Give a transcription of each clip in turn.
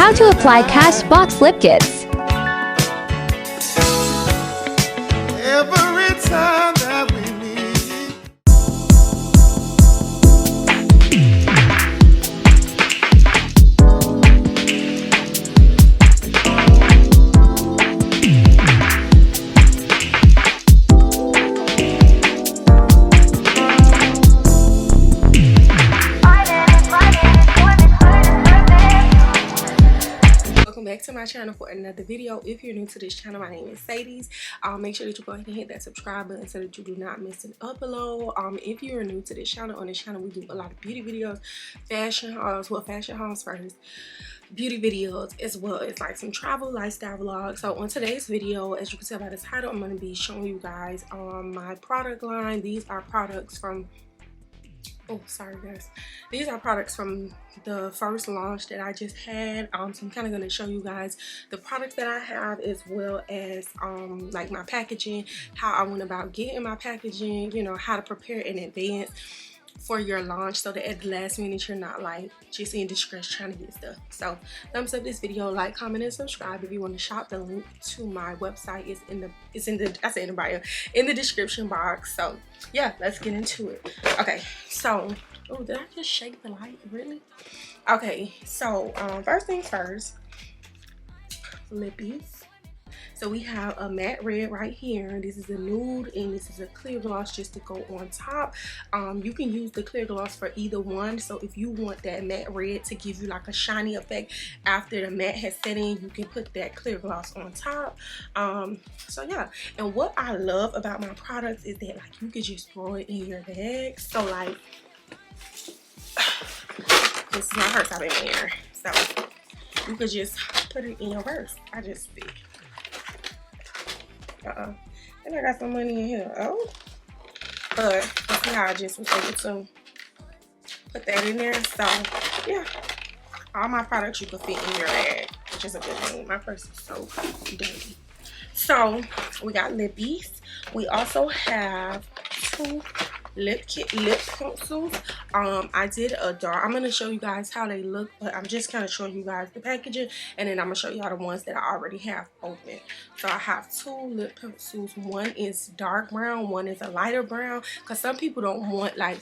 How to apply Cashbox lip kits. Every time that we meet. Back to my channel for another video. If you're new to this channel, my name is Sadie. Make sure that you go ahead and hit that subscribe button so that you do not miss an upload. If you're new to this channel, on this channel we do a lot of beauty videos, fashion hauls, well, fashion hauls first, beauty videos, as well as like some travel lifestyle vlogs. So on today's video, as you can tell by the title, I'm going to be showing you guys my product line. These are products from these are products from the first launch that I just had. So I'm kind of going to show you guys the products that I have, as well as like my packaging, how I went about getting my packaging, you know, how to prepare in advance for your launch, so that at the last minute you're not like just in distress trying to get stuff. So thumbs up this video, like, comment, and subscribe. If you want to shop, the link to my website is in the bio, in the description box. So yeah, let's get into it. Okay, so oh, did I just shake the light? Really? Okay, so first things first, lippies. So we have a matte red right here. This is a nude, and this is a clear gloss just to go on top. You can use the clear gloss for either one. So if you want that matte red to give you like a shiny effect after the matte has set in, you can put that clear gloss on top. So yeah, and what I love about my products is that like you could just throw it in your bag. So like, this is my purse I've been wearing. So you could just put it in your purse. I just speak. And I got some money in here. Oh, but let's see how I just was able to put that in there. So yeah, all my products you can fit in your bag, which is a good thing. My purse is so dirty. So we got lippies. We also have two lip pencils. I did a dark. I'm gonna show you guys how they look, but I'm just kind of showing you guys the packaging, and then I'm gonna show y'all the ones that I already have open. So I have two lip pencils. One is dark brown, one is a lighter brown, because some people don't want, like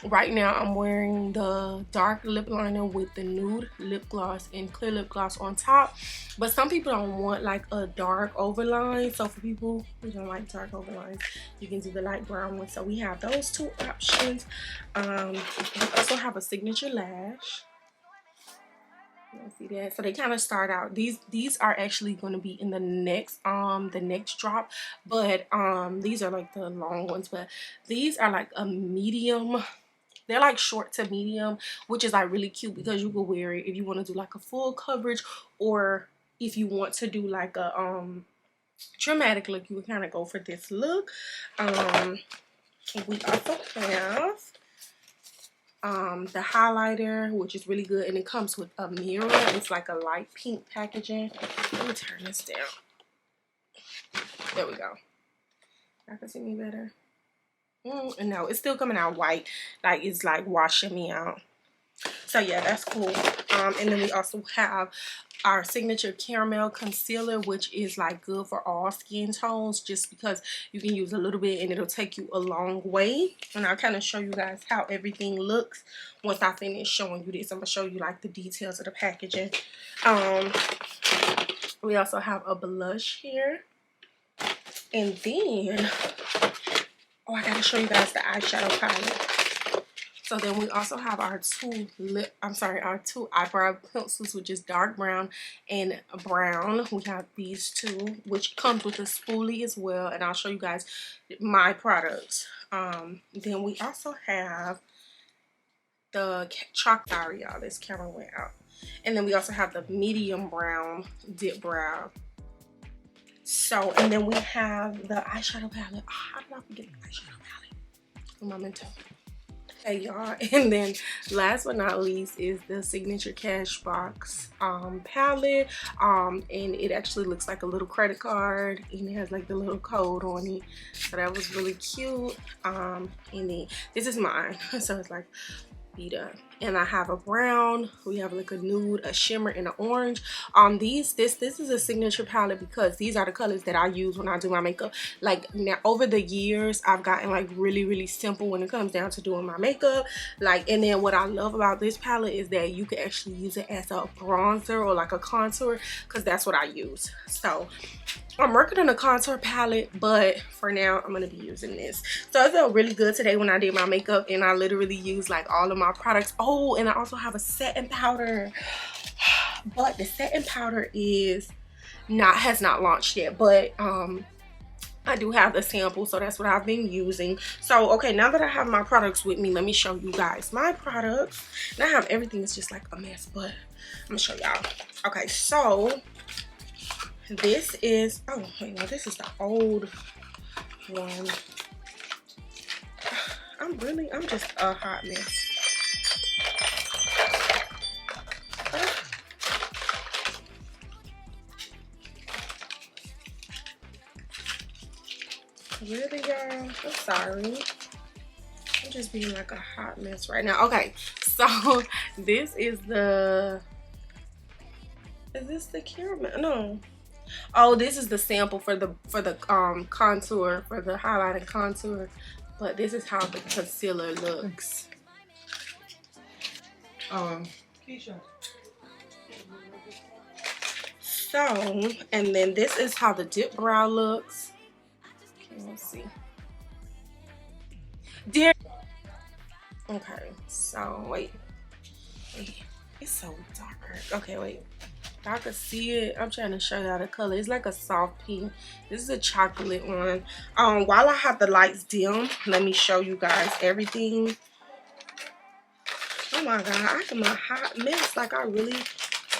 right now I'm wearing the dark lip liner with the nude lip gloss and clear lip gloss on top, but some people don't want like a dark overline. So for people who don't like dark overlines, you can do the light brown one. So we have those two options. We also have a signature lash. You see that? So they kind of start out, these are actually going to be in the next drop, but these are like the long ones, but these are like a medium. They're like short to medium, which is like really cute because you can wear it if you want to do like a full coverage, or if you want to do like a dramatic look, you would kind of go for this look. We also have the highlighter, which is really good, and it comes with a mirror. It's like a light pink packaging. Let me turn this down. There we go. I can see me better. No, it's still coming out white, like it's like washing me out. So yeah, that's cool. And then we also have our signature caramel concealer, which is like good for all skin tones, just because you can use a little bit and it'll take you a long way. And I'll kind of show you guys how everything looks once I finish showing you this. I'm gonna show you like the details of the packaging. We also have a blush here, and then I gotta show you guys the eyeshadow palette. So then we also have our two eyebrow pencils, which is dark brown and brown. We have these two, which comes with a spoolie as well, and I'll show you guys my products. Then we also have the chocolate. Sorry, y'all, this camera went out. And then we also have the medium brown dip brow. So, and then we have the eyeshadow palette. Oh, how did I forget the eyeshadow palette? Memento. Hey y'all, and then last but not least is the signature Cashbox palette, and it actually looks like a little credit card, and it has like the little code on it, so that was really cute. And then this is mine, so it's like be done. And I have a brown, we have like a nude, a shimmer, and an orange. This is a signature palette because these are the colors that I use when I do my makeup. Like now over the years I've gotten like really simple when it comes down to doing my makeup. Like, and then what I love about this palette is that you can actually use it as a bronzer or like a contour, because that's what I use. So I'm working on a contour palette, but for now I'm gonna be using this. So it felt really good today when I did my makeup, and I literally used like all of my products. Oh, and I also have a setting powder, but the setting powder has not launched yet, but I do have the sample, so that's what I've been using. So okay, now that I have my products with me, let me show you guys my products. And I have everything, it's just like a mess, but I'm gonna show y'all. Okay, so this is, oh wait, no, this is the old one. I'm just a hot mess. Really, y'all? I'm sorry. I'm just being like a hot mess right now. Okay, so this is the, is this the caramel? No. Oh, this is the sample for the contour, for the highlight and contour, but this is how the concealer looks. So, and then this is how the dip brow looks. Okay, let's see. Dear. Okay, so wait, it's so dark. Okay, wait. I can see it. I'm trying to show y'all the color. It's like a soft pink. This is a chocolate one. While I have the lights dim, let me show you guys everything. Oh my god, I'm a hot mess. Like I really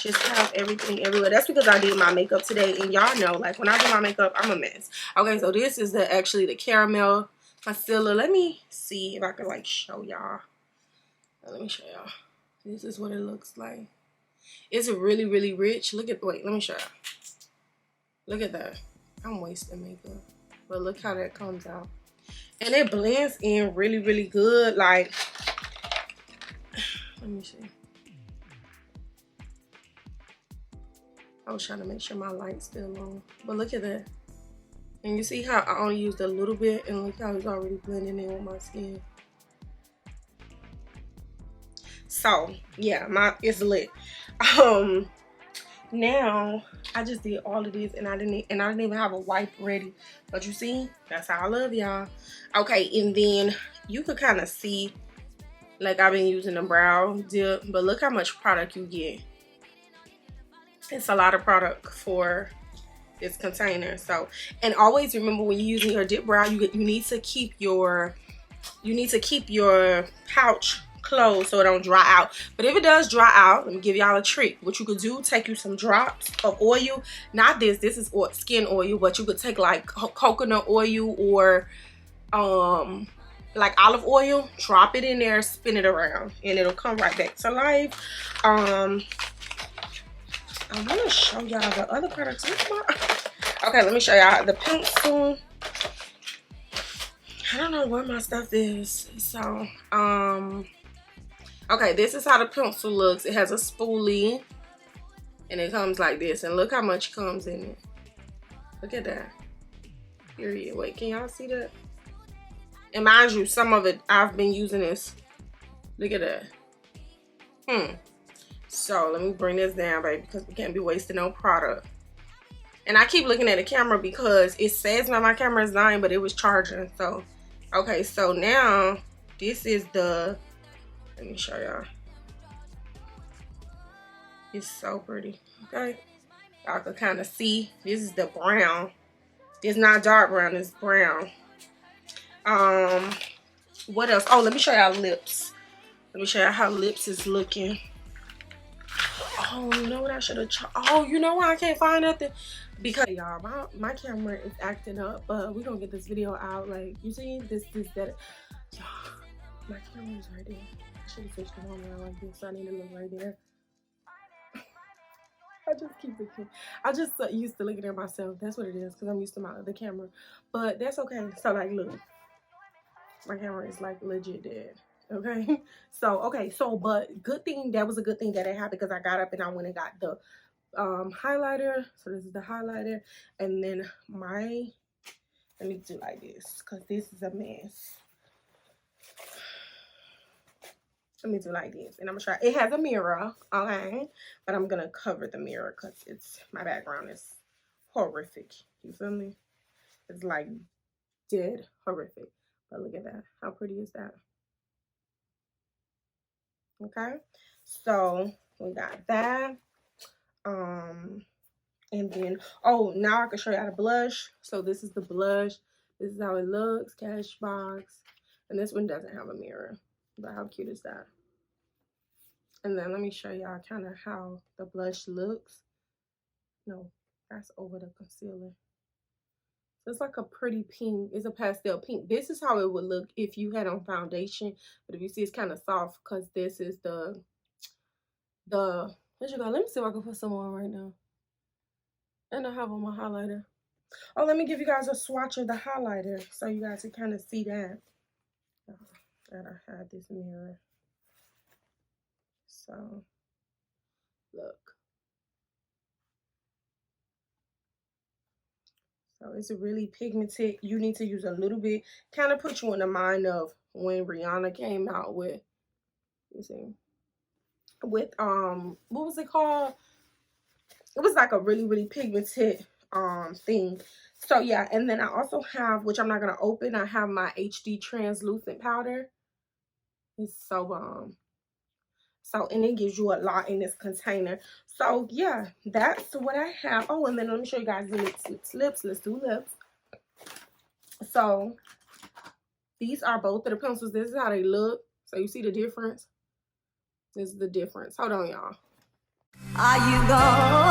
just have everything everywhere. That's because I did my makeup today, and y'all know, like when I do my makeup, I'm a mess. Okay, so this is actually the caramel concealer. Let me see if I can like show y'all. Let me show y'all. This is what it looks like. It's really rich. Look at, wait, let me show you. Look at that. I'm wasting makeup, but look how that comes out, and it blends in really good. Like, let me see. I was trying to make sure my light's still on, but look at that. And you see how I only used a little bit, and look how it's already blending in with my skin. So yeah, it's lit. Now I just did all of this, and I didn't even have a wipe ready, but you see, that's how I love y'all. Okay, and then you could kind of see, like I've been using the brow dip, but look how much product you get. It's a lot of product for this container. So, and always remember, when you're using your dip brow, you need to keep your pouch closed so it don't dry out. But if it does dry out, let me give y'all a trick. What you could do, take you some drops of oil. Not this is skin oil, but you could take like coconut oil or like olive oil, drop it in there, spin it around, and it'll come right back to life. I want to show y'all the other products. Okay, let me show y'all the pencil. I don't know where my stuff is. So, okay, this is how the pencil looks. It has a spoolie, and it comes like this. And look how much comes in it. Look at that. Period. Wait, can y'all see that? And mind you, some of it I've been using this. Look at that. So let me bring this down, baby, because we can't be wasting no product. And I keep looking at the camera because it says now my camera is dying, but it was charging. So, okay, so now this is the, let me show y'all. It's so pretty. Okay, y'all can kind of see. This is the brown. It's not dark brown, it's brown. What else? Oh, let me show y'all lips. Let me show y'all how lips is looking. Oh, you know what I should have oh, you know why I can't find nothing? Because y'all, my camera is acting up, but we're gonna get this video out. Like, you see this that, y'all, my camera is right there. I should have switched the one around like this, so I need to look right there. I just keep looking. I just used to looking at myself. That's what it is, because I'm used to my other camera. But that's okay. So like, look, my camera is like legit dead. Okay. So, okay. So, but good thing, that was a good thing that it happened because I got up and I went and got the highlighter. So this is the highlighter. And then let me do like this because this is a mess. Let me do like this, and I'm gonna try. It has a mirror, okay, but I'm gonna cover the mirror because my background is horrific. You feel me? It's like dead horrific. But look at that. How pretty is that? Okay, so we got that. And then now I can show you how to blush. So this is the blush. This is how it looks. Cashbox, and this one doesn't have a mirror. But how cute is that? And then let me show y'all kind of how the blush looks. No, that's over the concealer. So it's like a pretty pink. It's a pastel pink. This is how it would look if you had on foundation. But if you see, it's kind of soft because this is the what you got? Let me see if I can put some on right now. And I have on my highlighter. Oh, let me give you guys a swatch of the highlighter so you guys can kind of see that. Gotta hide this mirror. So, look. So it's really pigmented. You need to use a little bit. Kind of put you in the mind of when Rihanna came out with, what was it called? It was like a really pigmented thing. So yeah, and then I also have, which I'm not gonna open, I have my HD translucent powder. It's so bomb. So, and it gives you a lot in this container. So yeah, that's what I have. Oh, and then let me show you guys the lips. Let's do lips. So these are both of the pencils. This is how they look. So you see the difference? This is the difference. Hold on, y'all. Are you gone?